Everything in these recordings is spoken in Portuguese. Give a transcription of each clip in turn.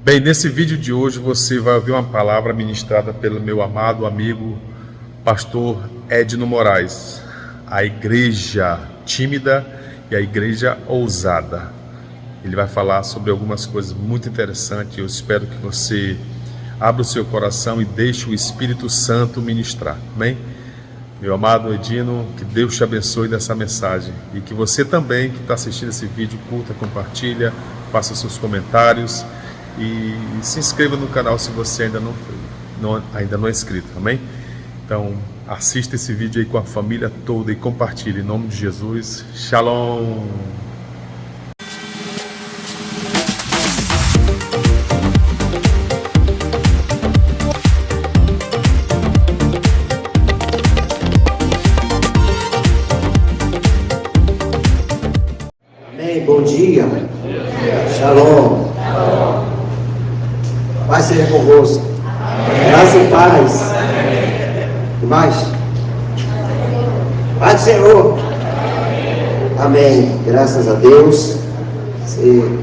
Bem, nesse vídeo de hoje você vai ouvir uma palavra ministrada pelo meu amado amigo pastor Edno Moraes. A igreja tímida e a igreja ousada. Ele vai falar sobre algumas coisas muito interessantes. Eu espero que você abra o seu coração e deixe o Espírito Santo ministrar. Amém? Meu amado Edno, que Deus te abençoe nessa mensagem. E que você também, que está assistindo esse vídeo, curta, compartilha, faça seus comentários. E se inscreva no canal se você ainda não é inscrito, amém? Então, assista esse vídeo aí com a família toda e compartilhe em nome de Jesus. Shalom! Amém, bom dia. Shalom. Paz seja convosco. Graça e paz. E mais? Paz do Senhor. Amém. Graças a Deus. Você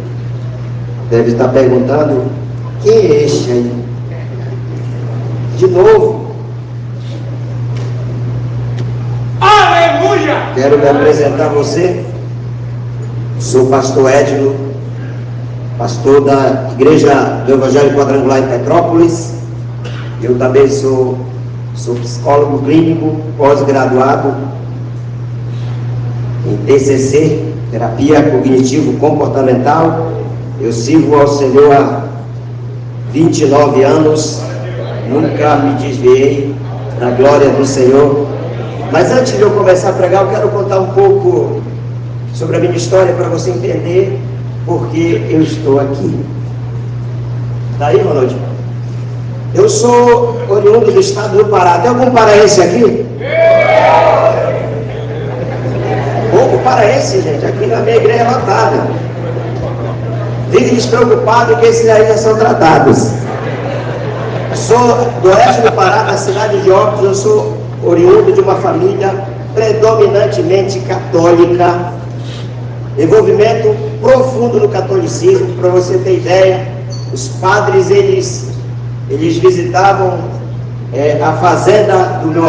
deve estar perguntando: quem é este aí? De novo. Aleluia! Quero me apresentar a você. Sou o pastor Edno, pastor da Igreja do Evangelho Quadrangular em Petrópolis. Eu também sou psicólogo clínico, pós-graduado em TCC, Terapia Cognitivo-Comportamental. Eu sirvo ao Senhor há 29 anos, nunca me desviei da glória do Senhor. Mas antes de eu começar a pregar, eu quero contar um pouco sobre a minha história para você entender porque eu estou aqui. Daí, Ronald? Eu sou oriundo do estado do Pará. Tem algum paraense aqui? Pouco paraense, gente. Aqui na minha igreja é lotada. Fiquem despreocupados que esses aí já são tratados. Sou do oeste do Pará, da cidade de Óbidos. Eu sou oriundo de uma família predominantemente católica. Envolvimento profundo no catolicismo. Para você ter ideia, os padres eles visitavam a fazenda do meu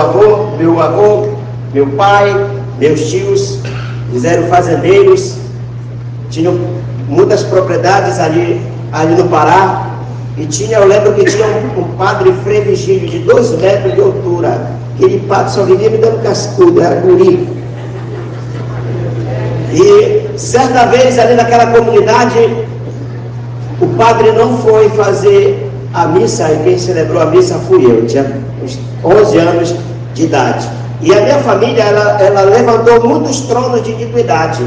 avô, meu pai, meus tios. Eles eram fazendeiros, tinham muitas propriedades ali no Pará. E eu lembro que tinha um padre Frei Vigílio de 2 metros de altura. Aquele padre só vivia me dando cascudo, era guri. E certa vez ali naquela comunidade, o padre não foi fazer a missa, e quem celebrou a missa fui eu. Tinha uns 11 anos de idade. E a minha família, ela levantou muitos tronos de iniquidade.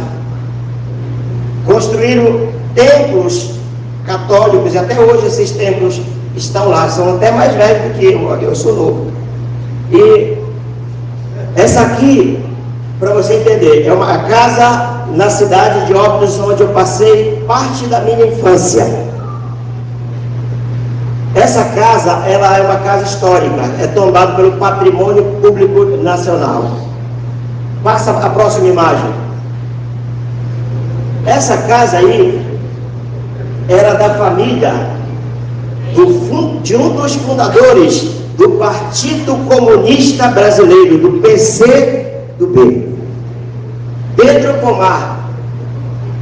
Construíram templos católicos, e até hoje esses templos estão lá, são até mais velhos do que eu sou novo. E essa aqui, para você entender, é uma casa na cidade de Óbidos, onde eu passei parte da minha infância. Essa casa, ela é uma casa histórica, é tombada pelo Patrimônio Público Nacional. Passa a próxima imagem. Essa casa aí era da família de um dos fundadores do Partido Comunista Brasileiro, do PCdoB. Pedro Pomar.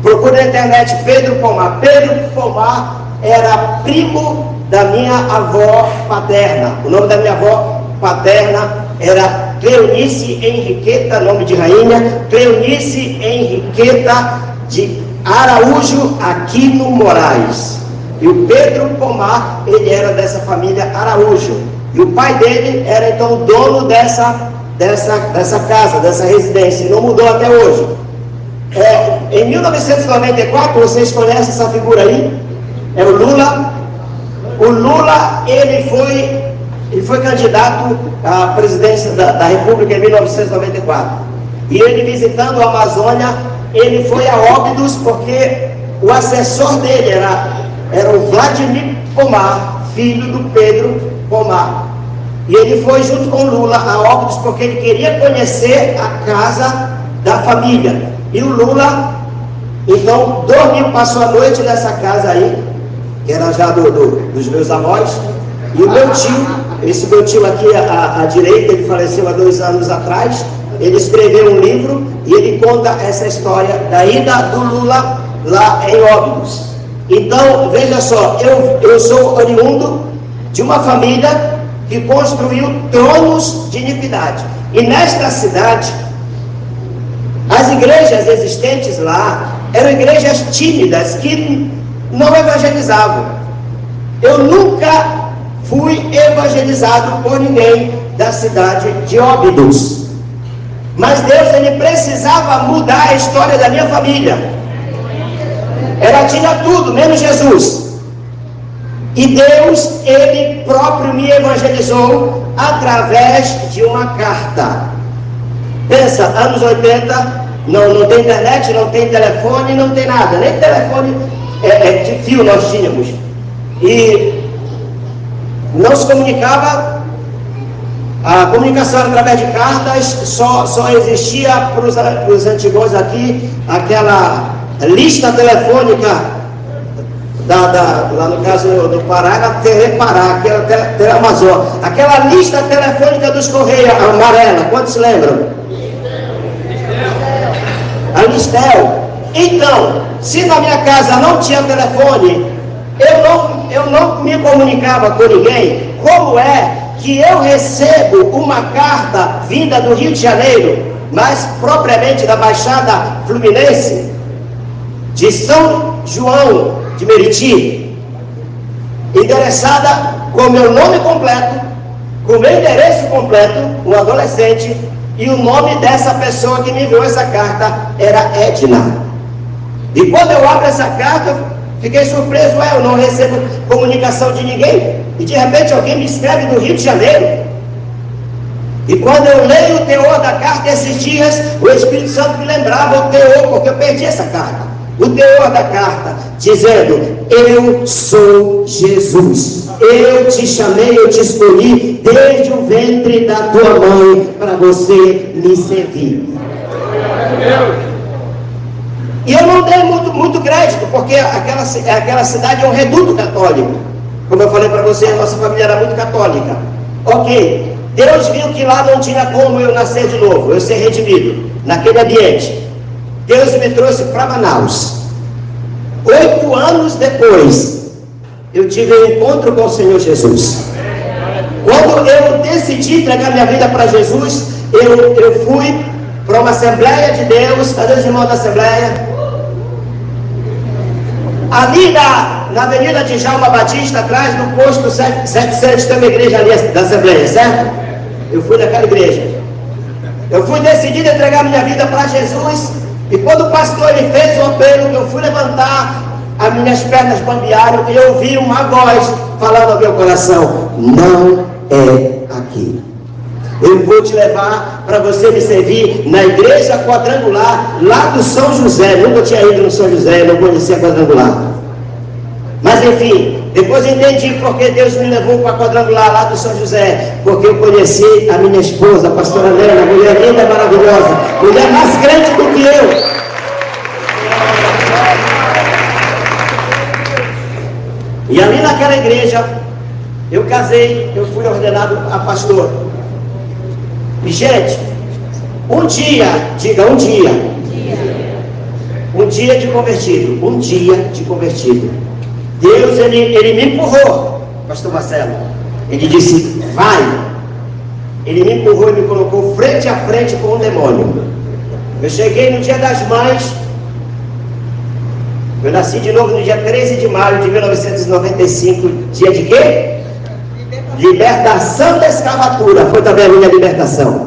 Procure na internet Pedro Pomar. Pedro Pomar era primo da minha avó paterna. O nome da minha avó paterna era Cleonice Henriqueta, nome de rainha, Cleonice Henriqueta de Araújo Aquino Moraes. E o Pedro Pomar, ele era dessa família Araújo. E o pai dele era então o dono dessa casa, dessa residência, e não mudou até hoje. Em 1994, vocês conhecem essa figura aí? É o Lula. O Lula, ele foi candidato à presidência da República em 1994. E ele, visitando a Amazônia, ele foi a Óbidos porque o assessor dele era o Vladimir Pomar, filho do Pedro Pomar. E ele foi junto com Lula a Óbidos porque ele queria conhecer a casa da família. E o Lula, então, passou a noite nessa casa aí. que era já dos meus avós, e o meu tio, esse meu tio aqui à direita, ele faleceu há 2 anos atrás. Ele escreveu um livro e ele conta essa história da ida do Lula lá em Óbidos. Então, veja só, eu sou oriundo de uma família que construiu tronos de iniquidade. E nesta cidade, as igrejas existentes lá eram igrejas tímidas que não evangelizavam. Eu nunca fui evangelizado por ninguém da cidade de Óbidos. Mas Deus, ele precisava mudar a história da minha família. Ela tinha tudo, menos Jesus. E Deus, ele próprio me evangelizou através de uma carta. Pensa, anos 80, não tem internet, não tem telefone, não tem nada. Nem telefone de fio nós tínhamos. E não se comunicava. A comunicação era através de cartas, só existia para os antigos aqui aquela lista telefônica lá no caso do Pará, era Telepará, que era Teleamazon, aquela lista telefônica dos Correios amarela, quantos se lembram? A Listel. Então, se na minha casa não tinha telefone, eu não me comunicava com ninguém. Como é que eu recebo uma carta vinda do Rio de Janeiro, mais propriamente da Baixada Fluminense, de São João de Meriti, endereçada com meu nome completo, com meu endereço completo, um adolescente, e o nome dessa pessoa que me enviou essa carta era Edna. E quando eu abro essa carta, fiquei surpreso, eu não recebo comunicação de ninguém, e de repente alguém me escreve do Rio de Janeiro. E quando eu leio o teor da carta esses dias, o Espírito Santo me lembrava o teor, porque eu perdi essa carta. O teor da carta, dizendo: eu sou Jesus, eu te chamei, eu te escolhi desde o ventre da tua mãe para você me servir. E eu não dei muito crédito, porque aquela cidade é um reduto católico. Como eu falei para você, a nossa família era muito católica. Ok, Deus viu que lá não tinha como eu nascer de novo, eu ser redimido naquele ambiente. Deus me trouxe para Manaus. 8 anos depois, eu tive um encontro com o Senhor Jesus. Quando eu decidi entregar minha vida para Jesus, eu fui para uma Assembleia de Deus. Cadê os irmãos da Assembleia? Ali na Avenida de Djalma Batista, atrás do posto 700, tem uma igreja ali da Assembleia, certo? Eu fui naquela igreja. Eu fui decidido a entregar minha vida para Jesus. E quando o pastor ele fez o apelo, que eu fui levantar, as minhas pernas bambearam, e eu ouvi uma voz falando ao meu coração: não é aqui. Eu vou te levar para você me servir na igreja quadrangular lá do São José. Nunca tinha ido no São José, não conhecia a quadrangular. Mas enfim, depois eu entendi porque Deus me levou para a quadrangular lá do São José. Porque eu conheci a minha esposa, a pastora Helena, mulher linda, maravilhosa, mulher mais crente do que eu. E ali naquela igreja, eu casei, eu fui ordenado a pastor. E gente, um dia, diga um dia. Um dia de convertido, um dia de convertido. Deus, ele me empurrou, pastor Marcelo. Ele disse: vai. Ele me empurrou e me colocou frente a frente com um demônio. Eu cheguei no dia das mães. Eu nasci de novo no dia 13 de maio de 1995. Dia de quê? Libertação da escravatura. Foi também a minha libertação.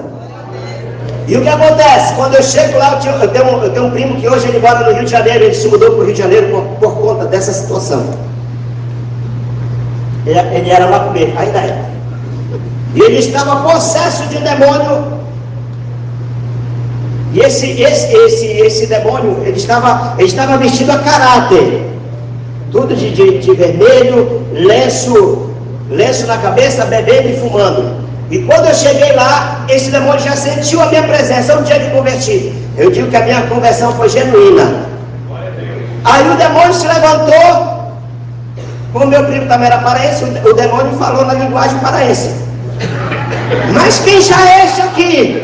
E o que acontece? Quando eu chego lá, eu tenho um primo que hoje ele mora no Rio de Janeiro. Ele se mudou para o Rio de Janeiro por conta dessa situação. Ele era macumbeiro, ainda é. E ele estava possesso de um demônio. E esse demônio, ele estava vestido a caráter. Tudo de vermelho, lenço na cabeça, bebendo e fumando. E quando eu cheguei lá, esse demônio já sentiu a minha presença. Um dia de convertido. Eu digo que a minha conversão foi genuína. Aí o demônio se levantou Como meu primo também era paraense, o demônio falou na linguagem paraense. Mas quem já é este aqui?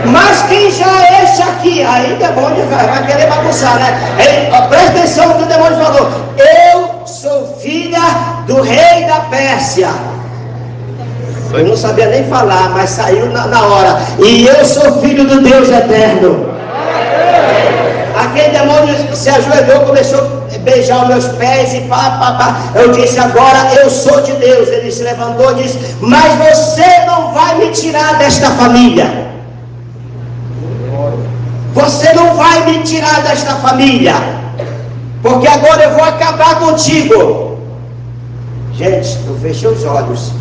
Mas quem já é este aqui? Aí o demônio vai querer bagunçar, né? Presta atenção no que o demônio falou. Eu sou filha do rei da Pérsia. Eu não sabia nem falar, mas saiu na hora. E eu sou filho do Deus eterno. Aquele demônio se ajoelhou, começou a beijar os meus pés e pá. Eu disse, agora eu sou de Deus. Ele se levantou e disse, mas você não vai me tirar desta família. Você não vai me tirar desta família. Porque agora eu vou acabar contigo. Gente, eu fechei os olhos.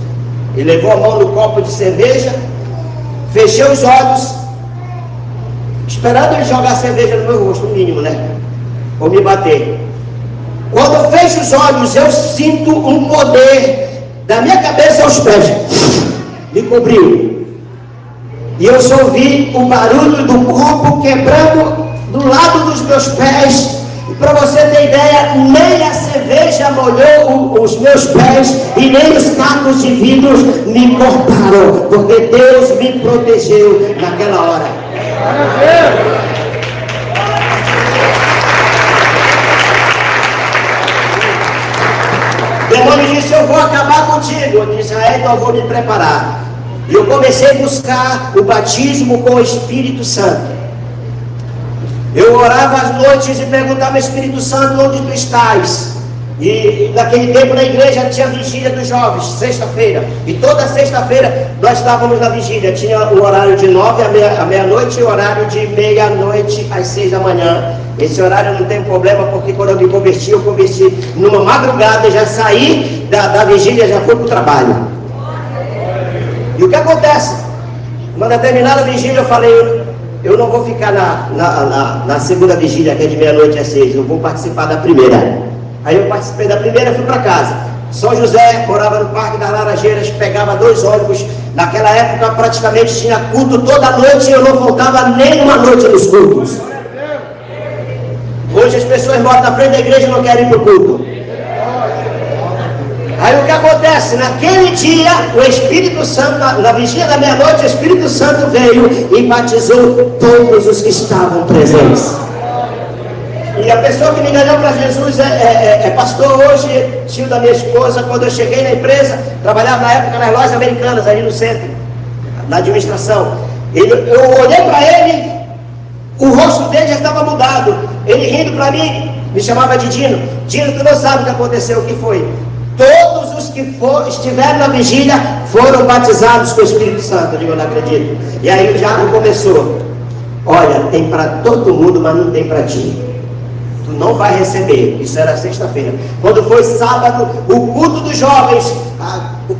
Ele levou a mão no copo de cerveja, fechei os olhos, esperando ele jogar cerveja no meu rosto, no mínimo, né? Ou me bater. Quando eu fecho os olhos, eu sinto um poder da minha cabeça aos pés. Me cobriu. E eu só ouvi o barulho do copo quebrando do lado dos meus pés. E para você ter ideia, nem a cerveja molhou os meus pés e nem os cacos de vidros me cortaram, porque Deus me protegeu naquela hora. O demônio disse, eu vou acabar contigo. Eu disse, então eu vou me preparar. E eu comecei a buscar o batismo com o Espírito Santo. Eu orava às noites e perguntava, Espírito Santo, onde tu estás? E naquele tempo na igreja tinha vigília dos jovens, sexta-feira. E toda sexta-feira nós estávamos na vigília. Tinha o horário de 9 à meia-noite e o horário de meia-noite às 6 da manhã. Esse horário não tem problema, porque quando eu me converti, eu converti numa madrugada, já saí da vigília, já fui para o trabalho. E o que acontece? Uma determinada vigília eu falei, eu não vou ficar na segunda vigília, que é de meia-noite às 6, eu vou participar da primeira. Aí eu participei da primeira e fui para casa. São José, morava no Parque das Laranjeiras, pegava 2 ônibus. Naquela época praticamente tinha culto toda noite e eu não faltava nem uma noite nos cultos. Hoje as pessoas moram na frente da igreja e não querem ir para o culto. Aí o que acontece? Naquele dia, o Espírito Santo, na vigília da meia-noite, o Espírito Santo veio e batizou todos os que estavam presentes. E a pessoa que me ganhou para Jesus é pastor hoje, tio da minha esposa. Quando eu cheguei na empresa, trabalhava na época nas lojas americanas, ali no centro, na administração. Eu olhei para ele, o rosto dele já estava mudado. Ele rindo para mim, me chamava de Dino. Dino, tu não sabe o que aconteceu, o que foi? Todos os que estiveram na vigília foram batizados com o Espírito Santo. Eu digo, eu não acredito. E aí o diabo começou. Olha, tem para todo mundo, mas não tem para ti. Tu não vai receber. Isso era sexta-feira. Quando foi sábado, o culto dos jovens,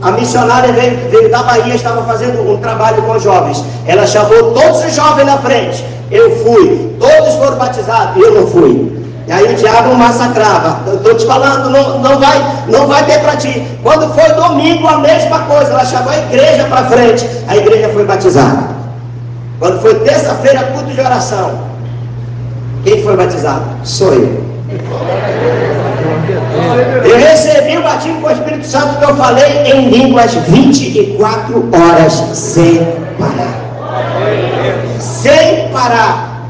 a missionária veio da Bahia, estava fazendo um trabalho com os jovens. Ela chamou todos os jovens na frente. Eu fui. Todos foram batizados. Eu não fui. E aí o diabo massacrava. Eu estou te falando, não vai ter para ti. Quando foi domingo, a mesma coisa. Ela chamou a igreja para frente. A igreja foi batizada. Quando foi terça-feira, culto de oração. Quem foi batizado? Sou eu. Eu recebi o batismo com o Espírito Santo, que eu falei em línguas 24 horas sem parar. Sem parar.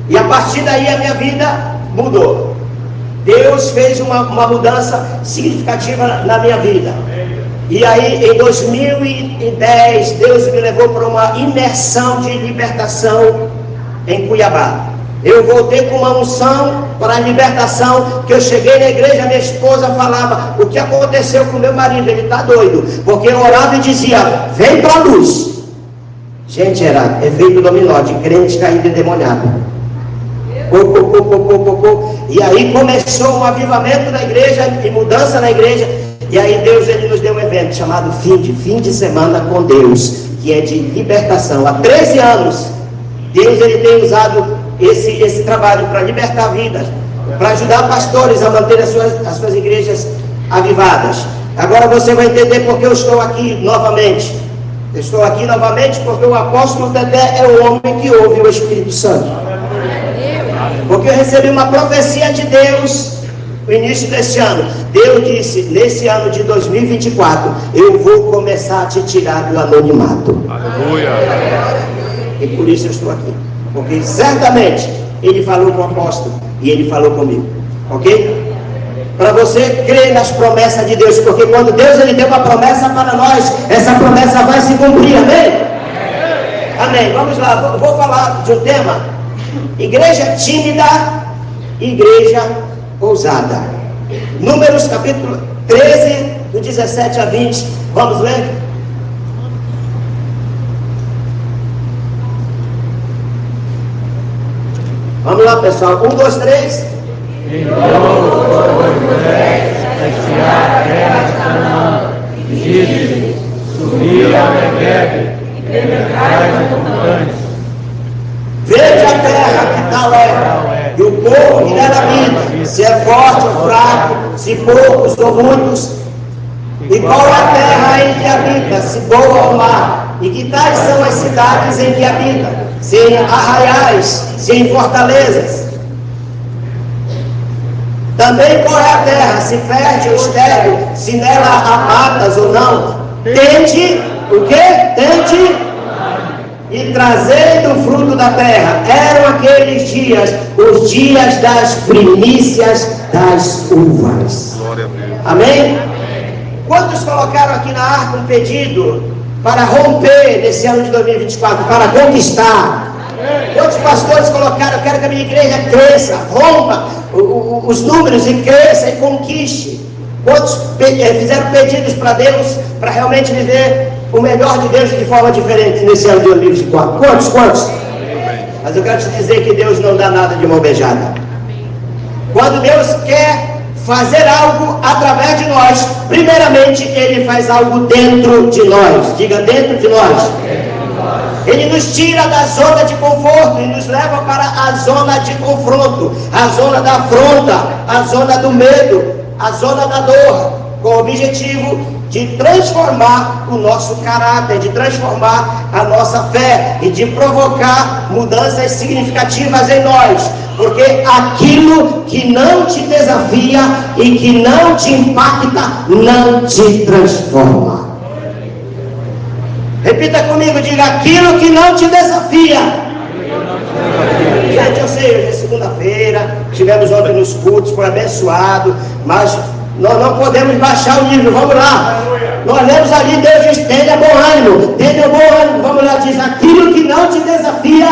E a partir daí a minha vida mudou. Deus fez uma mudança significativa na minha vida. E aí em 2010 Deus me levou para uma imersão de libertação em Cuiabá. Eu voltei com uma unção para a libertação, que eu cheguei na igreja, minha esposa falava, o que aconteceu com meu marido? Ele está doido, porque eu orava e dizia, vem para a luz. Gente, era efeito dominó, de crente caído endemoniado. E aí começou um avivamento na igreja e mudança na igreja. E aí Deus ele nos deu um evento chamado fim de semana com Deus, que é de libertação. Há 13 anos Deus ele tem usado esse trabalho para libertar vidas, para ajudar pastores a manter as suas igrejas avivadas. Agora você vai entender porque eu estou aqui novamente. Eu estou aqui novamente porque o apóstolo Dedé é o homem que ouve o Espírito Santo. Porque eu recebi uma profecia de Deus no início desse ano. Deus disse: nesse ano de 2024, eu vou começar a te tirar do anonimato. Aleluia. E por isso eu estou aqui. Porque certamente Ele falou com o apóstolo e Ele falou comigo. Ok? Para você crer nas promessas de Deus. Porque quando Deus Ele deu uma promessa para nós, essa promessa vai se cumprir. Amém? Amém. Vamos lá. Vou falar de um tema: igreja tímida, igreja ousada. Números capítulo 13, do 17 a 20. Vamos ler? Vamos lá, pessoal. 1, 2, 3. Então foi Moisés a espiar a terra de Canaã, e disse: subi ao Neguebe e penetrai nas montanhas. Vede a terra que tal é, e o povo que nela habita, se é forte ou fraco, se poucos ou muitos. E qual é a terra em que habita, se boa ou má? E que tais são as cidades em que habita, se em arraiais, se em fortalezas. Também qual é a terra, se fértil ou estéril, se nela há matas ou não. Tente, o quê? Tente e trazei do fruto da terra. Eram aqueles dias, os dias das primícias das uvas. Glória a Deus. Amém? Quantos colocaram aqui na arca um pedido para romper nesse ano de 2024, para conquistar? Quantos pastores colocaram: eu quero que a minha igreja cresça, rompa os números e cresça e conquiste? Quantos fizeram pedidos para Deus, para realmente viver o melhor de Deus de forma diferente nesse ano de 2024? Quantos? Mas eu quero te dizer que Deus não dá nada de mão beijada. Quando Deus quer fazer algo através de nós, primeiramente Ele faz algo dentro de nós. Diga: dentro de nós. Ele nos tira da zona de conforto e nos leva para a zona de confronto, a zona da afronta, a zona do medo, a zona da dor, com o objetivo de transformar o nosso caráter, de transformar a nossa fé e de provocar mudanças significativas em nós. Porque aquilo que não te desafia e que não te impacta, não te transforma. Repita comigo, diga: aquilo que não te desafia. Gente, eu sei, hoje é segunda-feira, tivemos ontem nos cultos, foi abençoado, mas nós não podemos baixar o nível. Vamos lá. Nós lemos ali, Deus diz: tenha bom ânimo, vamos lá, diz: aquilo que não te desafia,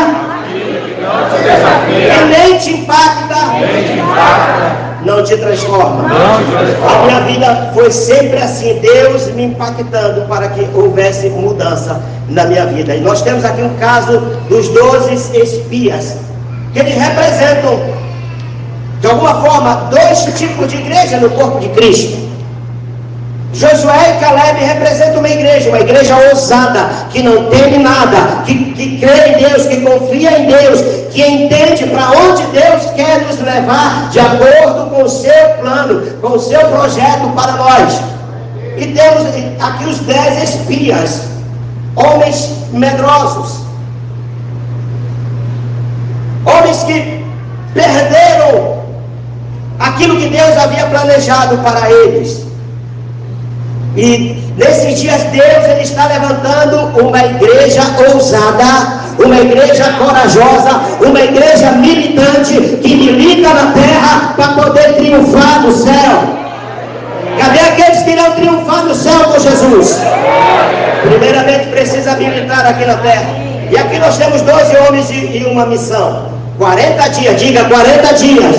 e nem te impacta, não te transforma. A minha vida foi sempre assim, Deus me impactando para que houvesse mudança na minha vida. E nós temos aqui um caso dos 12 espias, que eles representam de alguma forma 2 tipos de igreja no corpo de Cristo. Josué e Caleb representam uma igreja ousada, que não teme nada, que crê em Deus, que confia em Deus, que entende para onde Deus quer nos levar, de acordo com o seu plano, com o seu projeto para nós. E temos aqui os 10 espias, homens medrosos, homens que perderam aquilo que Deus havia planejado para eles. E nesses dias Deus Ele está levantando uma igreja ousada, uma igreja corajosa, uma igreja militante, que milita na terra para poder triunfar no céu. Cadê aqueles que irão triunfar no céu com Jesus? Primeiramente precisa militar aqui na terra. E aqui nós temos 12 homens e uma missão. 40 dias, diga 40 dias.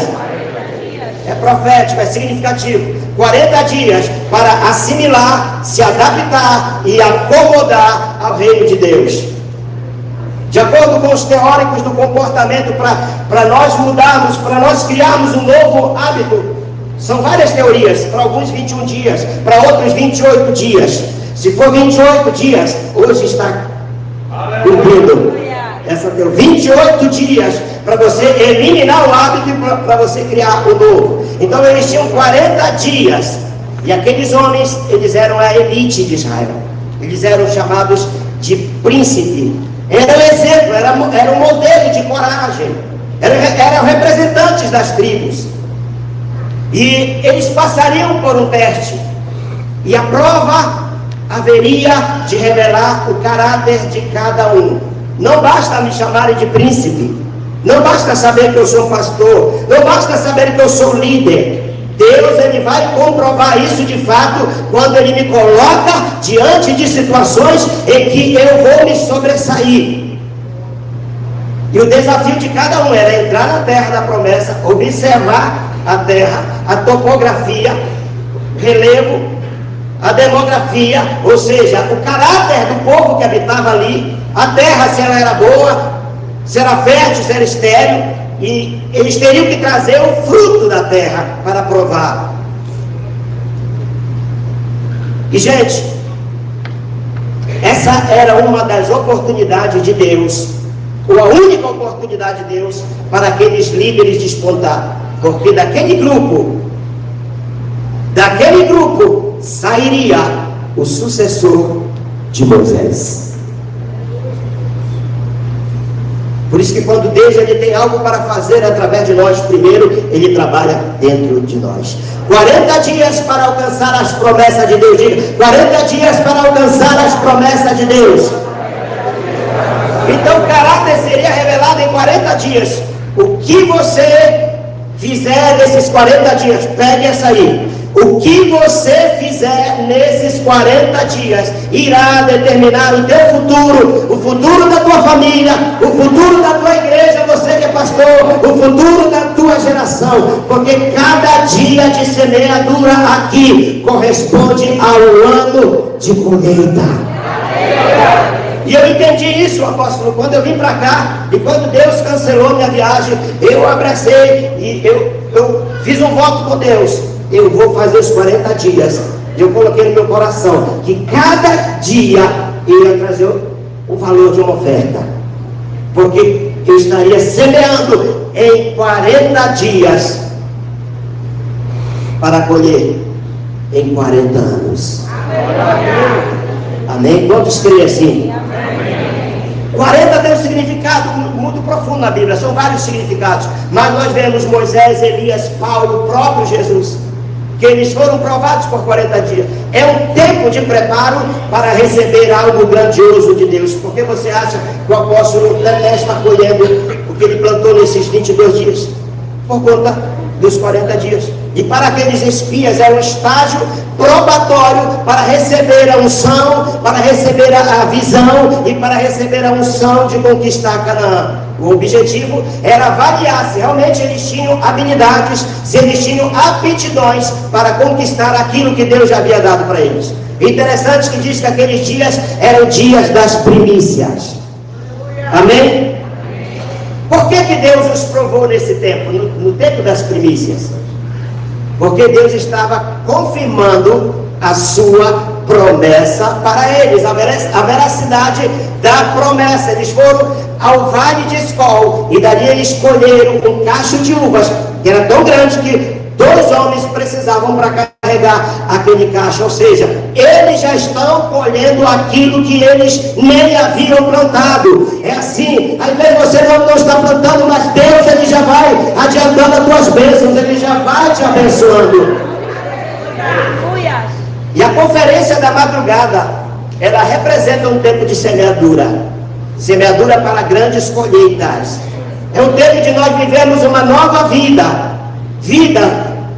É profético, é significativo. 40 dias para assimilar, se adaptar e acomodar ao reino de Deus. De acordo com os teóricos do comportamento, para nós mudarmos, para nós criarmos um novo hábito, são várias teorias. Para alguns 21 dias, para outros 28 dias. Se for 28 dias, hoje está cumprindo essa teoria. 28 dias para você eliminar o hábito e para você criar o novo. Então eles tinham 40 dias. E aqueles homens, eles eram a elite de Israel. Eles eram chamados de príncipe. Era um exemplo, era um modelo de coragem. eram representantes das tribos, e eles passariam por um teste, e a prova haveria de revelar o caráter de cada um. Não basta me chamarem de príncipe, não basta saber que eu sou um pastor, não basta saber que eu sou líder. Deus, Ele vai comprovar isso de fato quando Ele me coloca diante de situações em que eu vou me sobressair. E o desafio de cada um era entrar na terra da promessa, observar a terra, a topografia, relevo, a demografia, ou seja, o caráter do povo que habitava ali, a terra, se ela era boa, se era fértil, se era estéril. E eles teriam que trazer o fruto da terra para provar. E gente, essa era uma das oportunidades de Deus, ou a única oportunidade de Deus para aqueles líderes despontar, porque daquele grupo sairia o sucessor de Moisés. Por isso que quando Deus ele tem algo para fazer através de nós, primeiro Ele trabalha dentro de nós. 40 dias para alcançar as promessas de Deus. Diga, 40 dias para alcançar as promessas de Deus. Então o caráter seria revelado em 40 dias. O que você fizer nesses 40 dias, pegue essa aí. O que você fizer nesses 40 dias irá determinar o teu futuro, o futuro da tua família, o futuro da tua igreja, você que é pastor, o futuro da tua geração, porque cada dia de semeadura aqui corresponde ao ano de colheita. E eu entendi isso, apóstolo, quando eu vim para cá e quando Deus cancelou minha viagem, eu abracei e eu fiz um voto com Deus. Eu vou fazer os 40 dias. Eu coloquei no meu coração que cada dia eu ia trazer o valor de uma oferta, porque eu estaria semeando em 40 dias para colher em 40 anos. Amém? Quantos creem assim? 40 tem um significado muito profundo na Bíblia, são vários significados, mas nós vemos Moisés, Elias, Paulo, o próprio Jesus, que eles foram provados por 40 dias. É um tempo de preparo para receber algo grandioso de Deus. Por que você acha que o apóstolo está colhendo o que ele plantou nesses 22 dias? Por conta dos 40 dias. E para aqueles espias é um estágio probatório para receber a unção, para receber a visão e para receber a unção de conquistar Canaã. O objetivo era avaliar se realmente eles tinham habilidades, se eles tinham aptidões para conquistar aquilo que Deus já havia dado para eles. Interessante que diz que aqueles dias eram dias das primícias. Amém? Por que Deus os provou nesse tempo, no tempo das primícias? Porque Deus estava confirmando a sua promessa para eles, a veracidade da promessa. Eles foram ao vale de Escol e dali eles colheram um cacho de uvas que era tão grande que 2 homens precisavam para carregar aquele cacho. Ou seja, eles já estão colhendo aquilo que eles nem haviam plantado. É assim, às vezes você não está plantando, mas Deus ele já vai adiantando as tuas bênçãos, ele já vai te abençoando. E a conferência da madrugada, ela representa um tempo de semeadura. Semeadura para grandes colheitas. É um tempo de nós vivermos uma nova vida.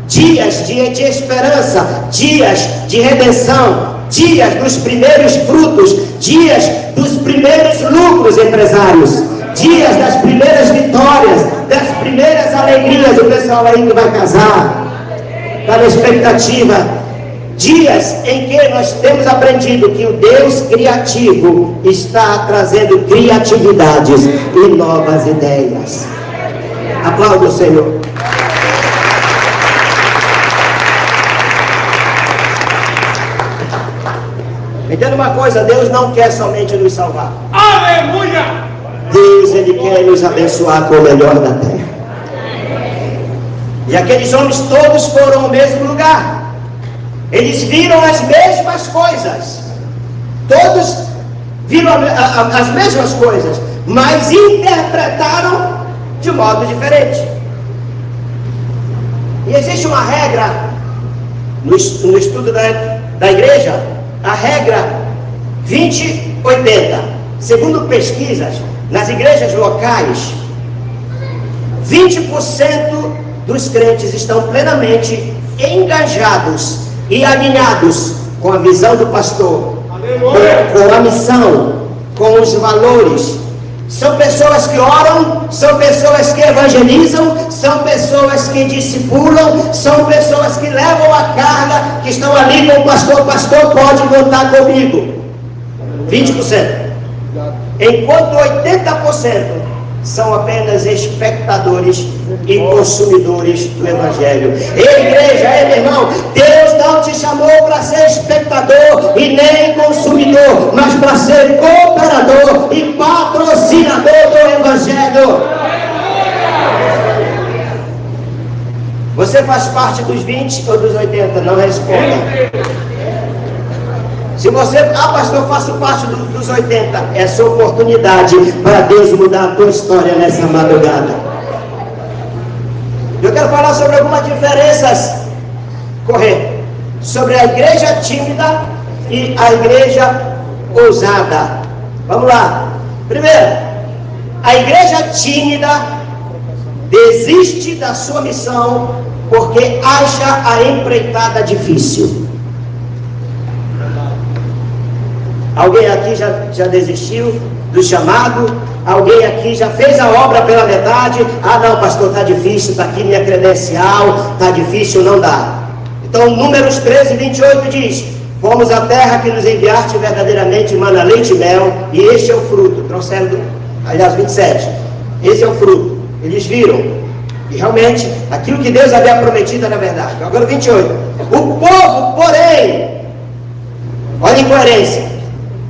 Dias de esperança, dias de redenção, dias dos primeiros frutos, dias dos primeiros lucros empresários, dias das primeiras vitórias, das primeiras alegrias. O pessoal aí que vai casar está na expectativa. Dias em que nós temos aprendido que o Deus criativo está trazendo criatividades e novas ideias. Aplauda o Senhor. Entenda uma coisa, Deus não quer somente nos salvar. Aleluia! Deus, Ele quer nos abençoar com o melhor da terra. E aqueles homens todos foram ao mesmo lugar. Eles viram as mesmas coisas. Todos viram as mesmas coisas, mas interpretaram de modo diferente. E existe uma regra no estudo da igreja, a regra 20-80. Segundo pesquisas, nas igrejas locais, 20% dos crentes estão plenamente engajados e alinhados com a visão do pastor, com a missão, com os valores. São pessoas que oram, são pessoas que evangelizam, são pessoas que discipulam, são pessoas que levam a carga, que estão ali com o pastor. O pastor pode contar comigo. 20%. Enquanto 80% são apenas espectadores e consumidores do Evangelho. Ei, igreja, meu irmão, Deus não te chamou para ser espectador e nem consumidor, mas para ser cooperador e patrocinador do Evangelho. Você faz parte dos 20 ou dos 80? Não responda. Se você, pastor, faço parte dos 80, é sua oportunidade para Deus mudar a tua história nessa madrugada. Eu quero falar sobre algumas diferenças, sobre a igreja tímida e a igreja ousada. Vamos lá. Primeiro, a igreja tímida desiste da sua missão porque acha a empreitada difícil. Alguém aqui já desistiu do chamado? Alguém aqui já fez a obra pela metade? Ah não, pastor, está difícil, está aqui minha credencial, está difícil, não dá. Então Números 13:28 diz: fomos à terra que nos enviaste verdadeiramente, mana leite e mel, e este é o fruto. Trouxeram, aliás, 27, esse é o fruto. Eles viram, e realmente, aquilo que Deus havia prometido era verdade. Agora 28, o povo, porém, olha a incoerência.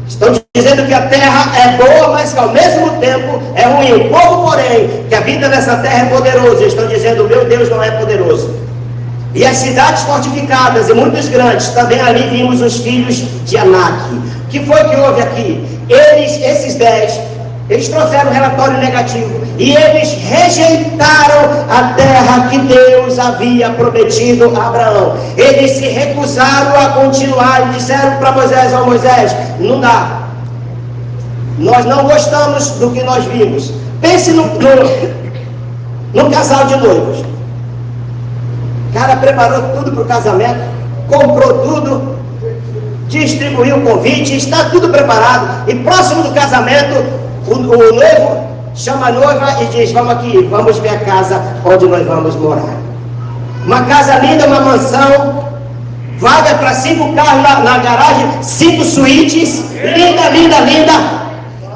Estão dizendo que a terra é boa, mas que ao mesmo tempo é ruim. O povo, porém, que habita nessa terra é poderoso. Eles estão dizendo: meu Deus não é poderoso. E as cidades fortificadas e muitos grandes, também ali vimos os filhos de Anak. O que foi que houve aqui? Esses 10, eles trouxeram um relatório negativo. E eles rejeitaram a terra que Deus havia prometido a Abraão. Eles se recusaram a continuar e disseram para Moisés: ó Moisés, não dá. Nós não gostamos do que nós vimos. Pense no casal de noivos. O cara preparou tudo para o casamento, comprou tudo, distribuiu o convite, está tudo preparado. E próximo do casamento, o noivo chama a noiva e diz: vamos aqui, vamos ver a casa onde nós vamos morar. Uma casa linda, uma mansão, vaga para 5 carros na garagem, 5 suítes, linda, linda, linda.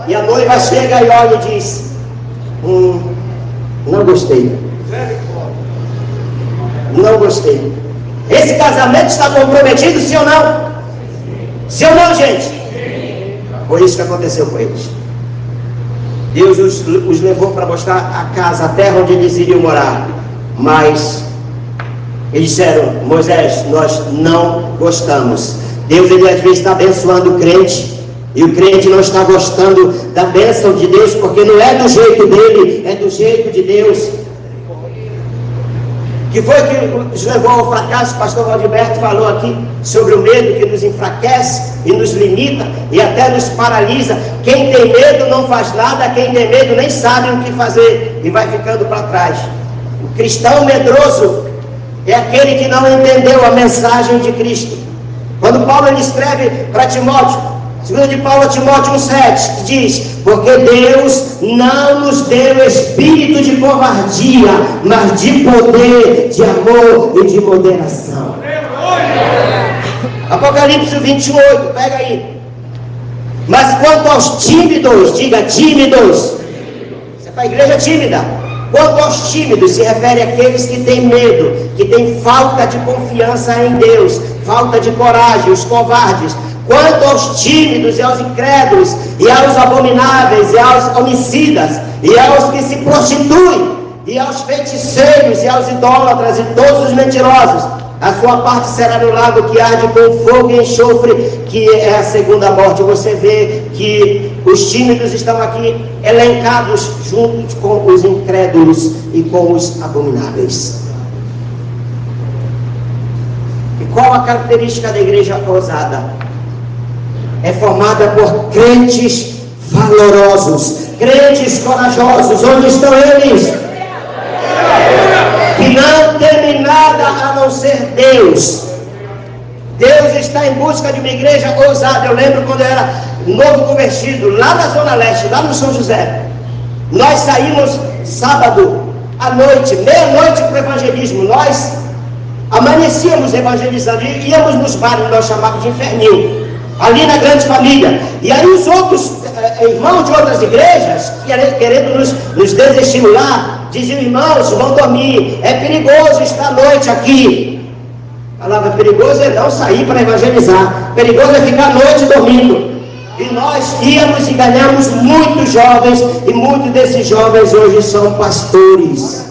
E a noiva chega e olha e diz: não gostei. Não gostei. Esse casamento está comprometido, sim ou não? Sim ou não, gente? Foi isso que aconteceu com eles. Deus os levou para mostrar a casa, a terra onde eles iriam morar. Mas eles disseram: Moisés, nós não gostamos. Deus, ele às vezes está abençoando o crente, e o crente não está gostando da bênção de Deus, porque não é do jeito dele, é do jeito de Deus. Que foi que nos levou ao fracasso? O pastor Valdiberto falou aqui sobre o medo que nos enfraquece e nos limita e até nos paralisa. Quem tem medo não faz nada, quem tem medo nem sabe o que fazer e vai ficando para trás. O cristão medroso é aquele que não entendeu a mensagem de Cristo. Quando Paulo ele escreve para Timóteo, 2 de Paulo a Timóteo 1,7, diz: porque Deus não nos deu espírito de covardia, mas de poder, de amor e de moderação. Apocalipse 21:8, pega aí. Mas quanto aos tímidos, diga tímidos. Isso é para a igreja tímida. Quanto aos tímidos, se refere àqueles que têm medo, que têm falta de confiança em Deus, falta de coragem, os covardes. Quanto aos tímidos e aos incrédulos, e aos abomináveis, e aos homicidas, e aos que se prostituem, e aos feiticeiros, e aos idólatras, e todos os mentirosos, A sua parte será no lago que arde com fogo e enxofre, que é a segunda morte. Você vê que os tímidos estão aqui elencados juntos com os incrédulos e com os abomináveis. E qual a característica da igreja ousada? É formada por crentes valorosos, crentes corajosos. Onde estão eles? Que não temem nada a não ser Deus. Deus está em busca de uma igreja ousada. Eu lembro quando eu era novo convertido, lá na Zona Leste, lá no São José. Nós saímos sábado à noite, meia-noite para o evangelismo. Nós amanecíamos evangelizando, íamos nos bares, nós chamávamos de inferninho, ali na Grande Família. E aí os outros irmãos de outras igrejas, querendo nos desestimular, diziam: irmãos, vão dormir, é perigoso estar à noite aqui. A palavra perigoso é não sair para evangelizar, perigoso é ficar à noite dormindo. E nós íamos e ganhamos muitos jovens, e muitos desses jovens hoje são pastores.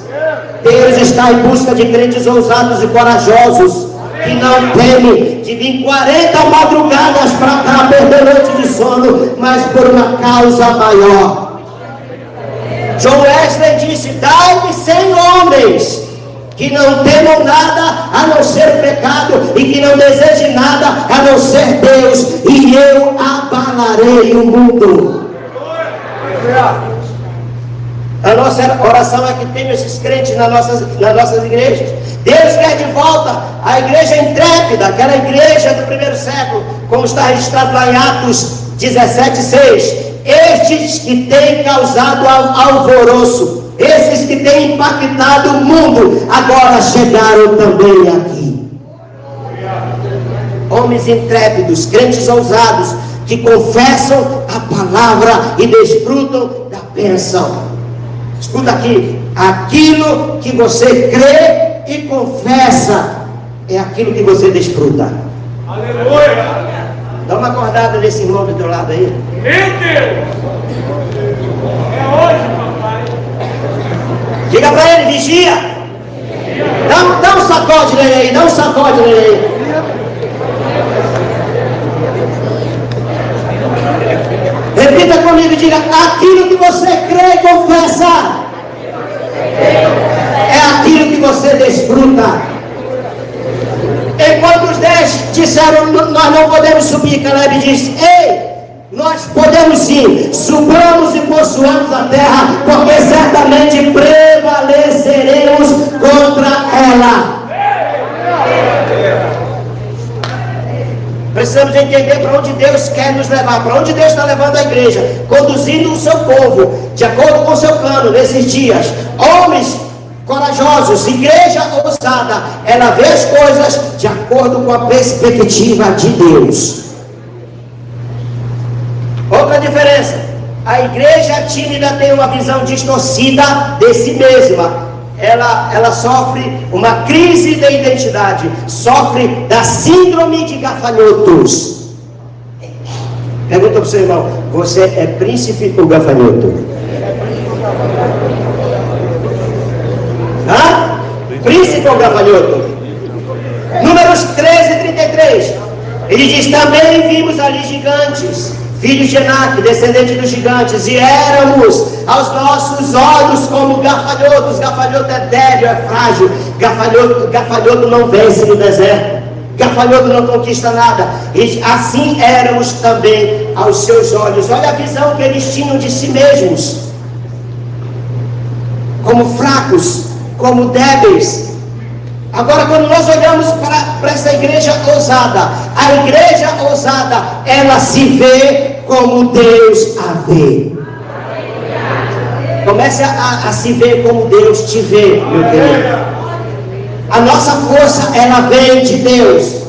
Deus está em busca de crentes ousados e corajosos, que não temem de vir 40 madrugadas para cá, perder noite de sono, mas por uma causa maior. John Wesley disse: dai-me 100 homens que não temam nada a não ser o pecado, e que não desejem nada a não ser Deus, e eu abalarei o mundo. A nossa oração é que tenha esses crentes nas nossas igrejas. Deus quer de volta a igreja intrépida, aquela igreja do primeiro século, como está registrado lá em Atos 17:6. Estes que têm causado alvoroço, esses que têm impactado o mundo, agora chegaram também aqui. Homens intrépidos, crentes ousados, que confessam a palavra e desfrutam da bênção. Escuta aqui: aquilo que você crê e confessa é aquilo que você desfruta. Aleluia! Dá uma acordada nesse irmão do teu lado aí. Meu Deus! É hoje, papai. Diga para ele: vigia. Dá um sacode nele aí, dá um sacode nele aí. Repita comigo e diga: aquilo que você crê e confessa é aquilo que você desfruta. Enquanto os 10 disseram: nós não podemos subir, Caleb disse: ei, nós podemos sim, subamos e possuamos a terra, porque certamente prevaleceremos contra ela. Precisamos entender para onde Deus quer nos levar, para onde Deus está levando a igreja, conduzindo o seu povo, de acordo com o seu plano, nesses dias. Homens corajosos, igreja ousada, ela vê as coisas de acordo com a perspectiva de Deus. Outra diferença: a igreja tímida tem uma visão distorcida de si mesma. Ela sofre uma crise de identidade, sofre da síndrome de gafanhotos. Pergunta para o seu irmão: você é príncipe ou gafanhoto? Hã? Príncipe ou gafanhoto? Números 13:33. Ele diz: também vimos ali gigantes, filhos de Enaque, descendentes dos gigantes, e éramos aos nossos olhos como gafanhotos. Gafanhoto é débil, é frágil. Gafanhoto não vence no deserto. Gafanhoto não conquista nada. E assim éramos também aos seus olhos. Olha a visão que eles tinham de si mesmos, como fracos, como débeis. Agora, quando nós olhamos para essa igreja ousada, a igreja ousada, ela se vê como Deus a vê. Comece a se ver como Deus te vê, meu querido. A nossa força, ela vem de Deus.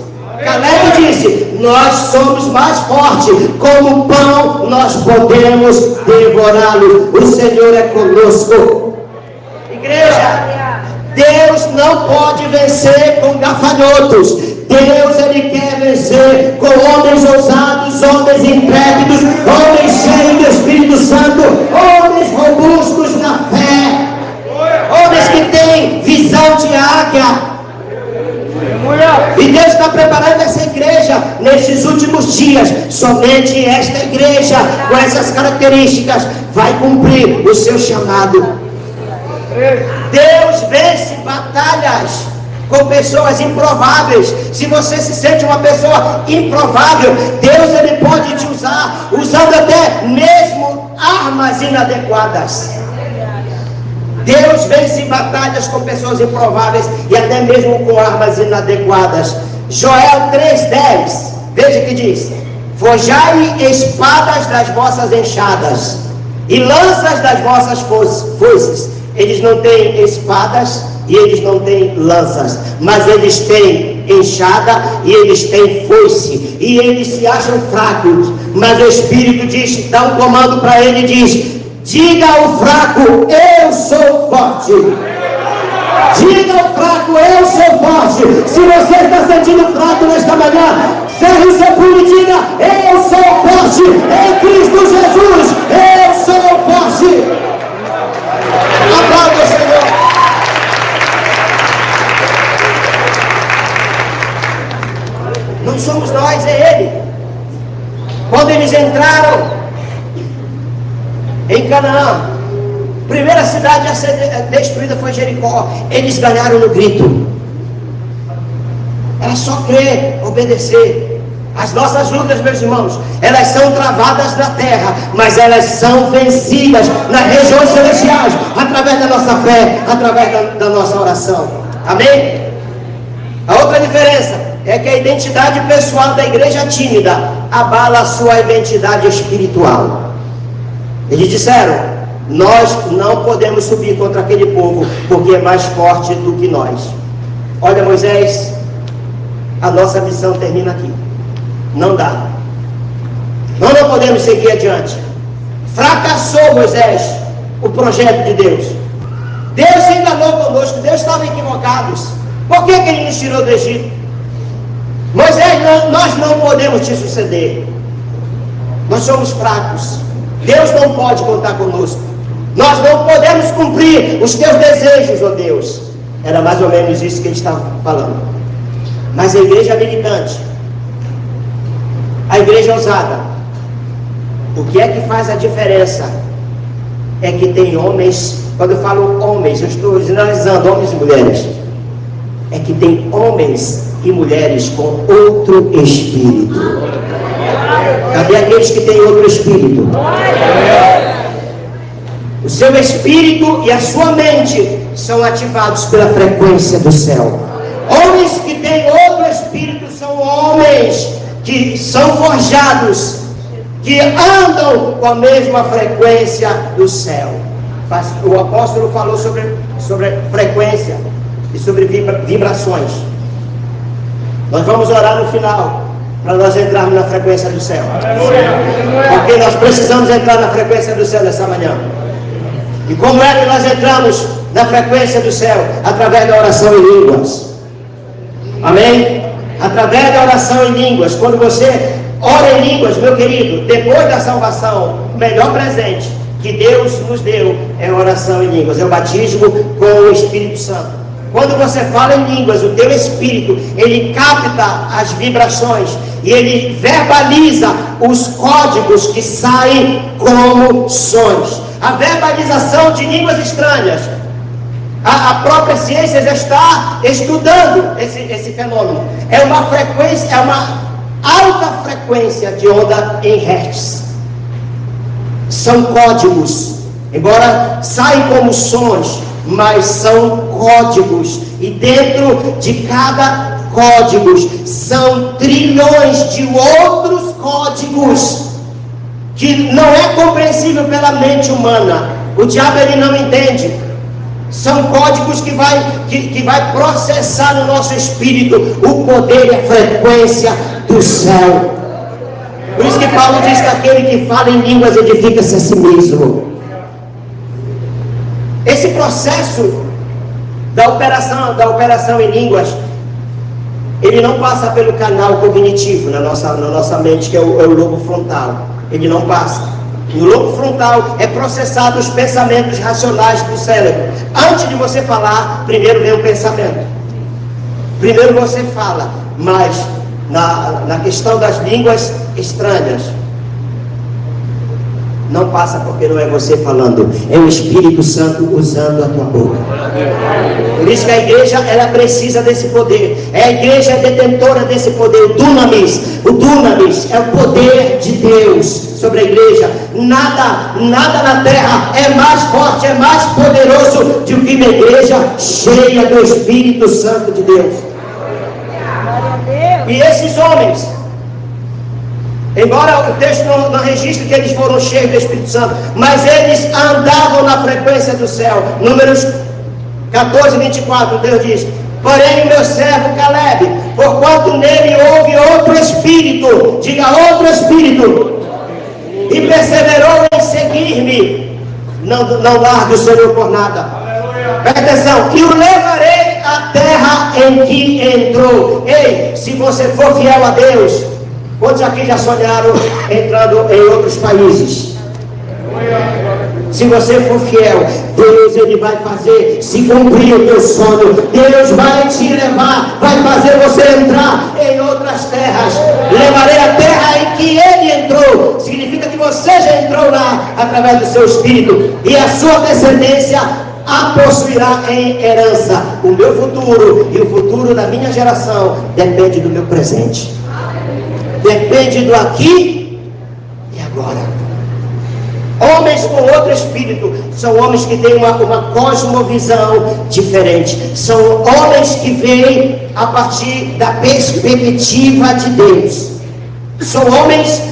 Caleb disse: nós somos mais fortes, como pão nós podemos devorá-lo. O Senhor é conosco. Igreja, Deus não pode vencer com gafanhotos. Deus, Ele quer vencer com homens ousados, homens intrépidos, homens cheios do Espírito Santo, homens robustos na fé, homens que têm visão de águia. Deus está preparando essa igreja nesses últimos dias. Somente esta igreja, com essas características, vai cumprir o seu chamado. Deus vence batalhas com pessoas improváveis. Se você se sente uma pessoa improvável, Deus ele pode te usar, usando até mesmo armas inadequadas. Deus vence batalhas com pessoas improváveis e até mesmo com armas inadequadas. Joel 3,10, veja que diz: forjai espadas das vossas enxadas e lanças das vossas foices. Eles não têm espadas e eles não têm lanças, mas eles têm enxada e eles têm foice, e eles se acham fracos, mas o Espírito diz, dá um comando para ele e diz: diga ao fraco, eu sou forte. Diga ao fraco, eu sou forte. Se você está sentindo fraco nesta manhã, cerre seu punho e diga: eu sou forte em Cristo Jesus. Eu sou forte. Aplauda o Senhor. Não somos nós, é Ele. Quando eles entraram em Canaã, primeira cidade a ser destruída foi Jericó. Eles ganharam no grito. Era só crer, obedecer. As nossas lutas, meus irmãos, elas são travadas na terra, mas elas são vencidas nas regiões celestiais, através da nossa fé, através da nossa oração. Amém? A outra diferença é que a identidade pessoal da igreja tímida abala a sua identidade espiritual. Eles disseram: nós não podemos subir contra aquele povo, porque é mais forte do que nós. Olha, Moisés, a nossa missão termina aqui. Não dá. Nós não podemos seguir adiante. Fracassou, Moisés, o projeto de Deus. Deus se enganou conosco. Deus estava equivocado. Por que ele nos tirou do Egito? Moisés, nós não podemos te suceder. Nós somos fracos. Deus não pode contar conosco. Nós não podemos cumprir os teus desejos, ó Deus. Era mais ou menos isso que ele estava falando. Mas a igreja militante, a igreja ousada, o que é que faz a diferença? É que tem homens, quando eu falo homens, eu estou generalizando homens e mulheres. É que tem homens e mulheres com outro espírito. Cadê aqueles que têm outro espírito? O seu espírito e a sua mente são ativados pela frequência do céu. Homens que têm outro espírito são homens que são forjados, que andam com a mesma frequência do céu. O apóstolo falou sobre frequência e sobre vibrações. Nós vamos orar no final, para nós entrarmos na frequência do céu. Porque nós precisamos entrar na frequência do céu nessa manhã. E como é que nós entramos na frequência do céu? Através da oração em línguas. Amém? Através da oração em línguas. Quando você ora em línguas, meu querido, depois da salvação, o melhor presente que Deus nos deu é a oração em línguas, é o batismo com o Espírito Santo. Quando você fala em línguas, o teu espírito, ele capta as vibrações e ele verbaliza os códigos que saem como sons. A verbalização de línguas estranhas, a própria ciência já está estudando esse fenômeno. É uma frequência, é uma alta frequência de onda em hertz. São códigos, embora saiam como sons, mas são códigos, e dentro de cada código são trilhões de outros códigos que não é compreensível pela mente humana. O diabo ele não entende. São códigos que vai processar no nosso espírito o poder e a frequência do céu. Por isso que Paulo diz que aquele que fala em línguas edifica-se a si mesmo. Esse processo da operação em línguas, ele não passa pelo canal cognitivo na nossa mente, que é o lobo frontal. Ele não passa. No lobo frontal é processado os pensamentos racionais do cérebro. Antes de você falar, primeiro vem o pensamento. Primeiro você fala, mas na questão das línguas estranhas, não passa porque não é você falando, é o Espírito Santo usando a tua boca. Por isso que a igreja, ela precisa desse poder. A igreja é detentora desse poder. O dunamis é o poder de Deus sobre a igreja. Nada na terra é mais forte, é mais poderoso do que uma igreja cheia do Espírito Santo de Deus. E esses homens, embora o texto não registre que eles foram cheios do Espírito Santo, mas eles andavam na frequência do céu. Números 14, 24, Deus diz: porém o meu servo Caleb, porquanto nele houve outro espírito, diga outro espírito, e perseverou em seguir-me, não largue o Senhor por nada. Presta atenção, e o levarei à terra em que entrou. Ei, se você for fiel a Deus, quantos aqui já sonharam entrando em outros países? Se você for fiel, Deus, Ele vai fazer se cumprir o teu sonho. Deus vai te levar, vai fazer você entrar em outras terras. Levarei a terra em que Ele entrou. Significa que você já entrou lá através do seu espírito, e a sua descendência a possuirá em herança. O meu futuro e o futuro da minha geração depende do meu presente. Depende do aqui e agora. Homens com outro espírito são homens que têm uma cosmovisão diferente. São homens que veem a partir da perspectiva de Deus. São homens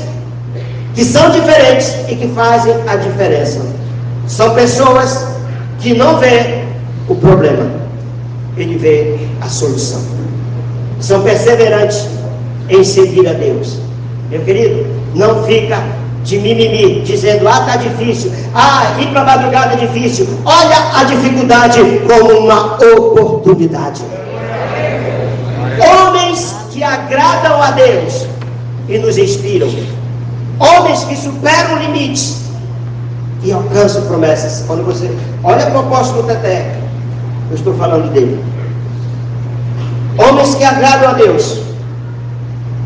que são diferentes e que fazem a diferença. São pessoas que não vê o problema, ele vê a solução. São perseverantes em seguir a Deus. Meu querido, não fica de mimimi, dizendo, está difícil, ir para a madrugada é difícil. Olha a dificuldade como uma oportunidade. Homens que agradam a Deus e nos inspiram. Homens que superam limites e alcançam promessas. Quando você olha para o apóstolo Teté, eu estou falando dele. Homens que agradam a Deus.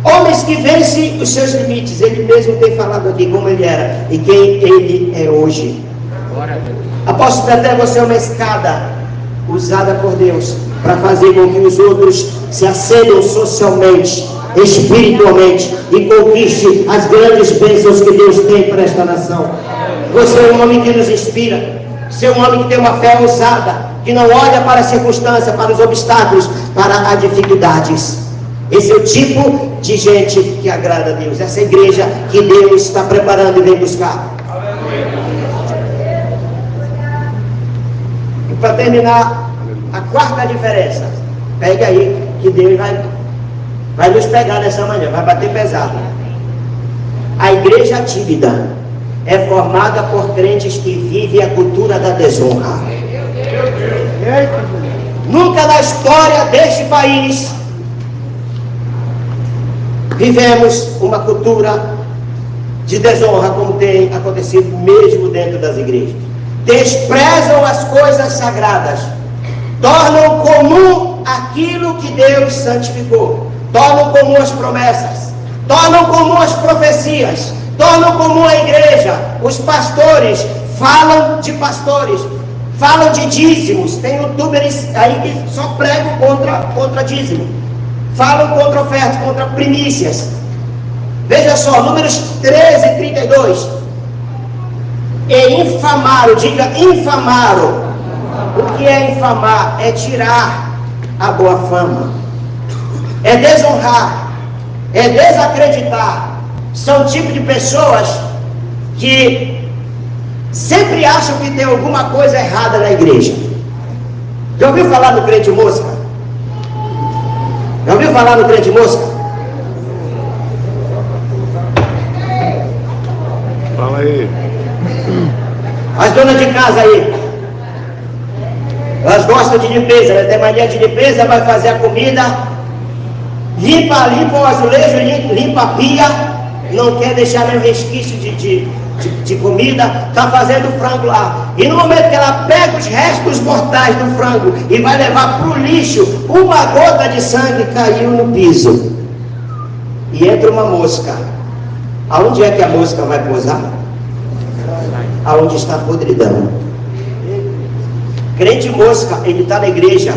Homens que vencem os seus limites. Ele mesmo tem falado aqui como ele era e quem ele é hoje. Apóstolo Teté, você é uma escada usada por Deus para fazer com que os outros se acendam socialmente, espiritualmente, e conquiste as grandes bênçãos que Deus tem para esta nação. Você é um homem que nos inspira. Você é um homem que tem uma fé ousada, que não olha para a circunstância, para os obstáculos, para as dificuldades. Esse é o tipo de gente que agrada a Deus. Essa igreja que Deus está preparando e vem buscar. E para terminar, a quarta diferença. Pega aí, que Deus vai nos pegar nessa manhã, vai bater pesado. A igreja tímida é formada por crentes que vivem a cultura da desonra. Nunca na história deste país vivemos uma cultura de desonra como tem acontecido mesmo dentro das igrejas. Desprezam as coisas sagradas, tornam comum aquilo que Deus santificou, tornam comum as promessas, tornam comum as profecias, tornam comum a igreja. Os pastores falam de pastores, falam de dízimos. Tem youtubers aí que só pregam contra dízimo, falam contra ofertas, contra primícias. Veja só, Números 13, 32. E infamaram, diga infamaram. O que é infamar? É tirar a boa fama, é desonrar, é desacreditar. São tipo de pessoas que sempre acham que tem alguma coisa errada na igreja. Já ouviu falar do crente mosca? Já ouviu falar do crente mosca? Fala aí. As donas de casa aí, elas gostam de limpeza, né? Tem mania de limpeza, vai fazer a comida, limpa o azulejo, limpa a pia, não quer deixar nenhum resquício de comida, está fazendo frango lá. E no momento que ela pega os restos mortais do frango e vai levar para o lixo, uma gota de sangue caiu no piso. E entra uma mosca. Aonde é que a mosca vai pousar? Aonde está a podridão. Crente mosca, ele está na igreja,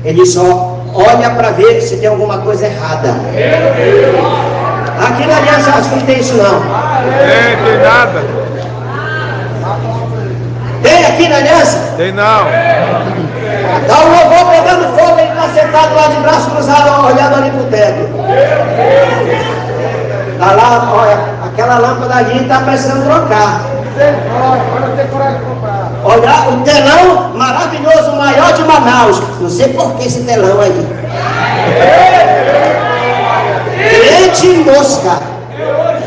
ele só olha para ver se tem alguma coisa errada. Aqui na aliança acho que não tem isso não. Tem nada. Tem aqui na aliança? Tem não. Tá o louvor pegando fogo, ele está sentado lá de braço cruzado, olhando ali pro teto. Tá lá, olha, aquela lâmpada ali está precisando trocar. Olha, o telão maravilhoso, o maior de Manaus. Não sei por que esse telão aí. Crente mosca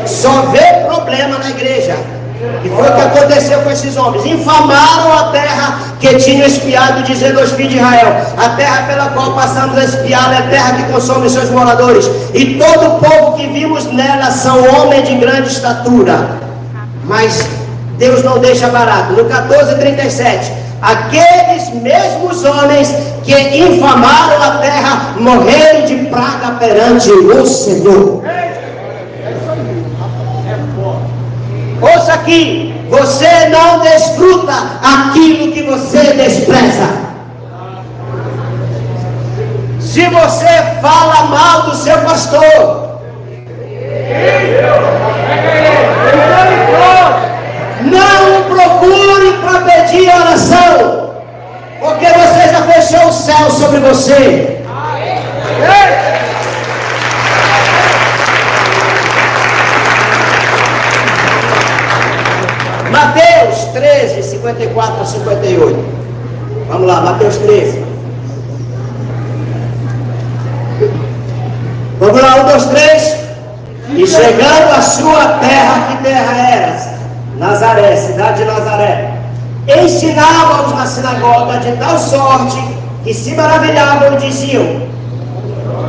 só vê problema na igreja. E foi o que aconteceu com esses homens. Infamaram a terra que tinham espiado, dizendo aos filhos de Israel: a terra pela qual passamos a espiar é a terra que consome seus moradores, e todo o povo que vimos nela são homens de grande estatura. Mas Deus não deixa barato. No 14:37, aqueles mesmos homens que infamaram a terra morreram de praga perante o Senhor. Ouça aqui, você não desfruta aquilo que você despreza. Se você fala mal do seu pastor, não o procure para pedir oração, porque você já fechou o céu sobre você. Mateus 13, 54 a 58. Vamos lá, Mateus 13. Vamos lá, 1, 2, 3. E chegando à sua terra, que terra era? Nazaré, cidade de Nazaré. Ensinava-os na sinagoga de tal sorte que se maravilhavam e diziam: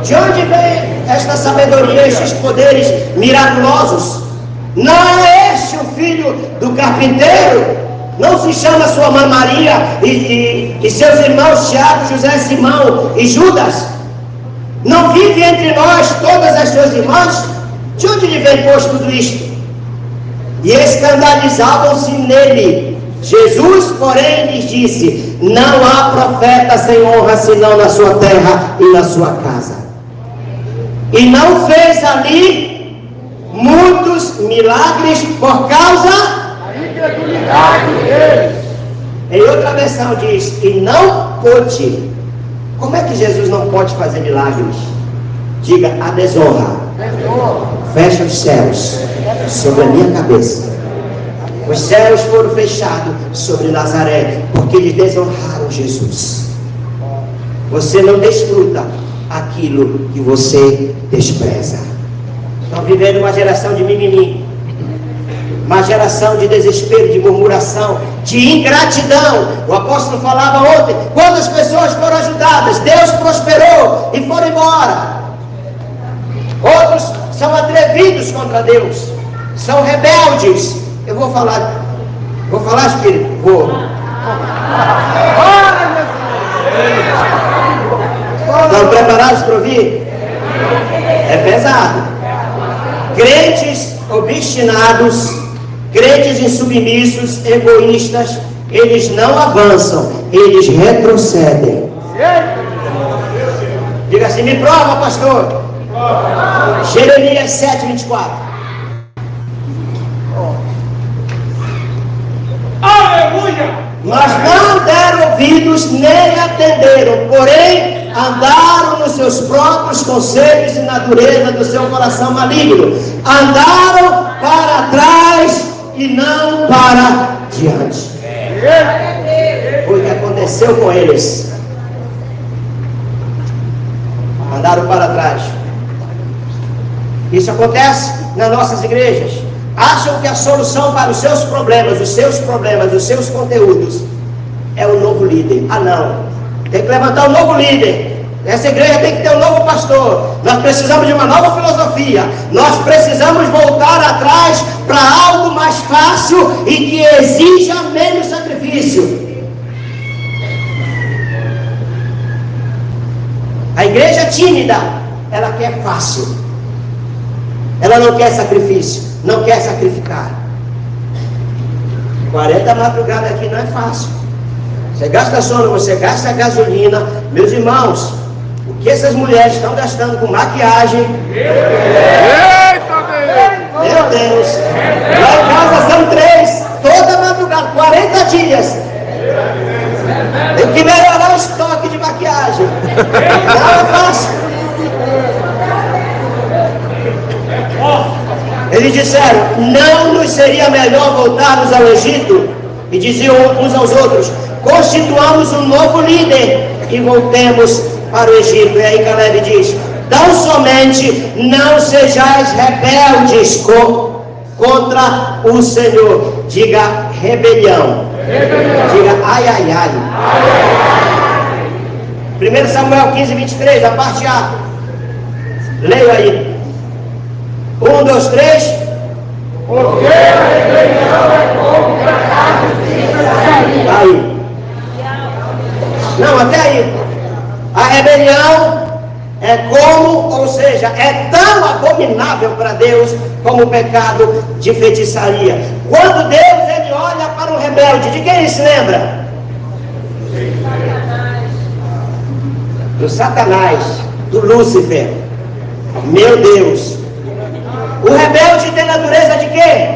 de onde vem esta sabedoria, estes poderes miraculosos? Não é este o filho do carpinteiro? Não se chama sua mãe Maria e seus irmãos Tiago, José, Simão e Judas? Não vive entre nós todas as suas irmãs? De onde lhe vem, pois, tudo isto? E escandalizavam-se nele. Jesus, porém, lhes disse: não há profeta sem honra senão na sua terra e na sua casa. E não fez ali muitos milagres por causa da incredulidade deles. Em outra versão diz: e não pôde. Como é que Jesus não pode fazer milagres? Diga: a desonra. Fecha os céus sobre a minha cabeça. Os céus foram fechados sobre Nazaré, porque eles desonraram Jesus. Você não desfruta aquilo que você despreza. Estão vivendo uma geração de mimimi, uma geração de desespero, de murmuração, de ingratidão. O apóstolo falava ontem: quantas pessoas foram ajudadas, Deus prosperou e foram embora. Outros são atrevidos contra Deus, são rebeldes. Eu vou falar, Espírito? Vou. Estão preparados para ouvir? É pesado. Crentes obstinados, crentes insubmissos, egoístas, eles não avançam, eles retrocedem. Diga assim: me prova, pastor. Jeremias 7, 24. Aleluia! Mas não deram ouvidos nem atenderam, porém andaram nos seus próprios conselhos e na dureza do seu coração maligno. Andaram para trás e não para diante. Foi o que aconteceu com eles. Andaram para trás. Isso acontece nas nossas igrejas. Acham que a solução para os seus problemas, os seus conteúdos é o novo líder. Ah, não. Tem que levantar um novo líder. Essa igreja tem que ter um novo pastor. Nós precisamos de uma nova filosofia. Nós precisamos voltar atrás para algo mais fácil e que exija menos sacrifício. A igreja tímida, ela quer fácil. Ela não quer sacrifício, não quer sacrificar. 40 madrugadas aqui não é fácil. Você gasta sono, você gasta gasolina. Meus irmãos, o que essas mulheres estão gastando com maquiagem? Meu Deus! Lá em casa são 3, toda madrugada, 40 dias. Tem que melhorar o estoque de maquiagem. Não é fácil. Eles disseram: não nos seria melhor voltarmos ao Egito? E diziam uns aos outros: constituamos um novo líder e voltemos para o Egito. E aí Caleb diz: tão somente não sejais rebeldes contra o Senhor. Diga rebelião. Diga ai, ai, ai. 1 Samuel 15, 23, a parte A. Leio aí. 1, 2, 3. Porque a rebelião é contra a justiça. Aí. Não, até aí. A rebelião é como, ou seja, é tão abominável para Deus como o pecado de feitiçaria. Quando Deus ele olha para um rebelde, de quem ele se lembra? Do Satanás, do Lúcifer. Meu Deus. O rebelde tem natureza de quê?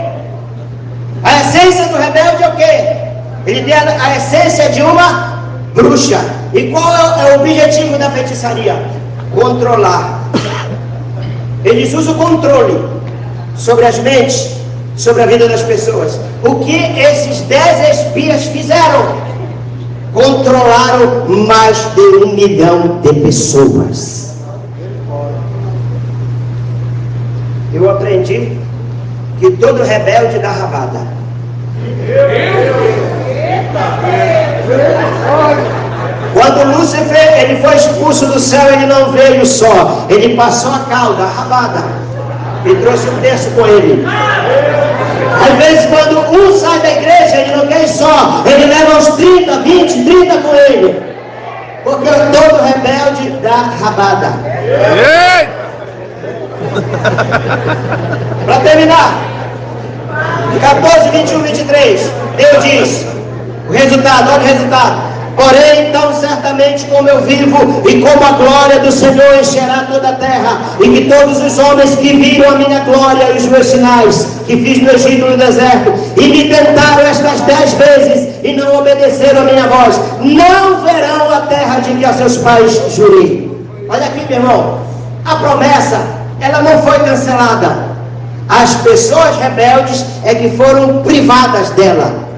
A essência do rebelde é o quê? Ele tem a essência de uma bruxa. E qual é o objetivo da feitiçaria? Controlar. Eles usam o controle sobre as mentes, sobre a vida das pessoas. O que esses 10 espias fizeram? Controlaram mais de 1 milhão de pessoas. Eu aprendi que todo rebelde dá rabada. Quando Lúcifer ele foi expulso do céu, ele não veio só, ele passou a cauda, a rabada, e trouxe um terço com ele. Às vezes quando um sai da igreja, ele não quer ir só, ele leva uns 30, 20, 30 com ele, porque todo rebelde dá rabada. Para terminar, 14, 21, 23, Deus diz o resultado, olha o resultado. Porém, então, certamente como eu vivo e como a glória do Senhor encherá toda a terra, e que todos os homens que viram a minha glória e os meus sinais que fiz no Egito e no deserto, e me tentaram estas 10 vezes e não obedeceram a minha voz, não verão a terra de que a seus pais jurei. Olha aqui, meu irmão, a promessa ela não foi cancelada. As pessoas rebeldes é que foram privadas dela.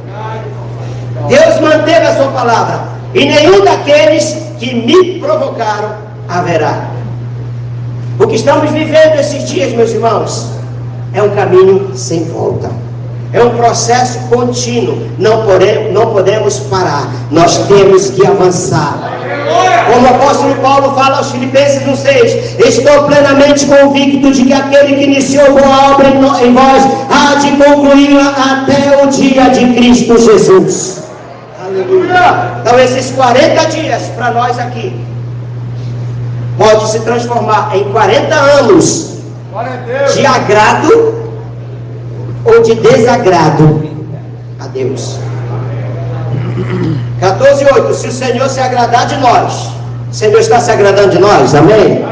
Deus manteve a sua palavra. E nenhum daqueles que me provocaram haverá. O que estamos vivendo esses dias, meus irmãos, é um caminho sem volta. É um processo contínuo. Não podemos parar. Nós temos que avançar. Como o apóstolo Paulo fala aos Filipenses 1,6: estou plenamente convicto de que aquele que iniciou boa obra em vós há de concluí-la até o dia de Cristo Jesus. Aleluia. Então esses 40 dias para nós aqui pode se transformar em 40 anos de agrado ou de desagrado a Deus. 14:8. Se o Senhor se agradar de nós, o Senhor está se agradando de nós, amém?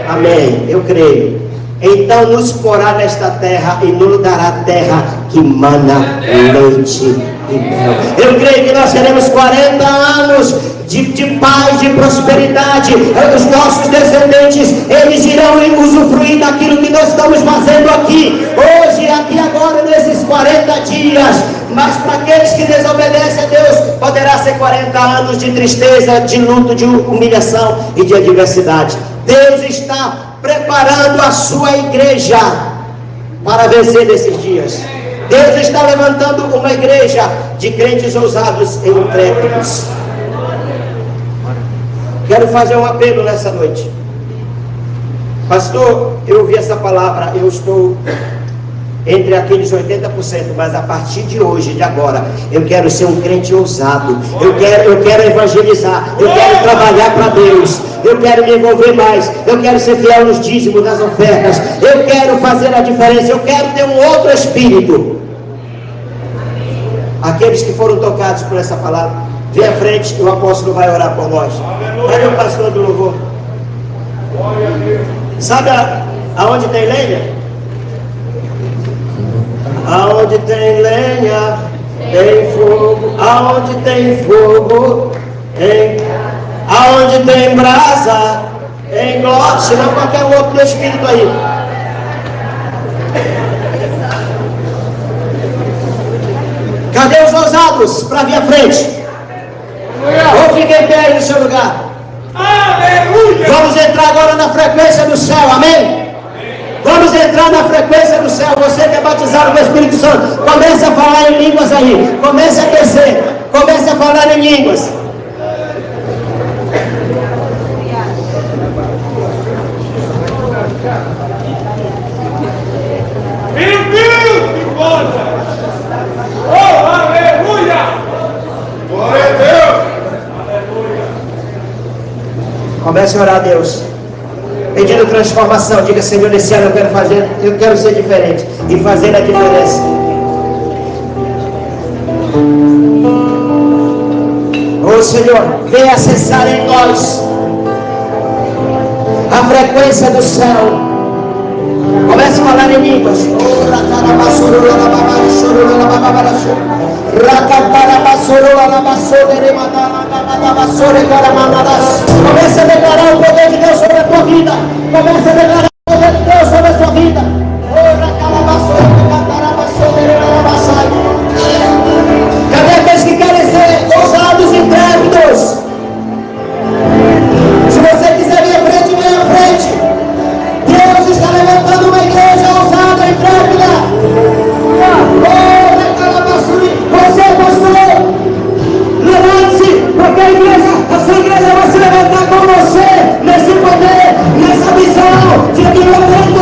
Amém, eu creio. Então nos porá nesta terra e nos dará terra que mana leite e mel. Eu creio que nós teremos 40 anos de paz, de prosperidade. Os nossos descendentes, eles irão usufruir daquilo que nós estamos fazendo aqui, hoje, aqui agora, nesses 40 dias. Mas para aqueles que desobedecem a Deus, poderá ser 40 anos de tristeza, de luto, de humilhação e de adversidade. Deus está preparando a sua igreja para vencer nesses dias. Deus está levantando uma igreja de crentes ousados e intrépidos. Quero quero fazer um apelo nessa noite. Pastor, eu ouvi essa palavra, eu estou entre aqueles 80%, mas a partir de hoje, de agora, eu quero ser um crente ousado, eu quero evangelizar, eu quero trabalhar para Deus, eu quero me envolver mais, eu quero ser fiel nos dízimos, nas ofertas, eu quero fazer a diferença, eu quero ter um outro espírito. Aqueles que foram tocados por essa palavra, vem à frente, o apóstolo vai orar por nós. Olha o pastor do louvor. Sabe aonde tem lenha? Aonde tem lenha, tem fogo. Aonde tem fogo, tem. Aonde tem brasa, tem glória. Se não, qualquer outro do Espírito aí. Cadê os ousados para vir à frente? Ou fiquem em pé aí no seu lugar. Aleluia! Vamos entrar agora na frequência do céu, amém? Vamos entrar na frequência do céu. Você que é batizado com o Espírito Santo, comece a falar em línguas aí. Comece a descer. Comece a falar em línguas. Meu Deus, que coisa! Oh, aleluia! Glória a Deus! Aleluia! Comece a orar a Deus, pedindo transformação. Diga: Senhor, nesse ano eu quero ser diferente e fazer a diferença. Oh Senhor, venha acessar em nós a frequência do céu. Comece a falar em línguas. Comece a declarar o poder de Deus sobre a tua vida. Comece a declarar o poder de Deus sobre a sua vida. Cadê aqueles que querem ser ousados e intrépidos? Se você quiser vir à frente, venha à frente. Deus está levantando uma igreja ousada e intrépida. Você, pastor, levante-se, porque a sua igreja vai se levantar com você nesse poder, nessa visão de avivamento.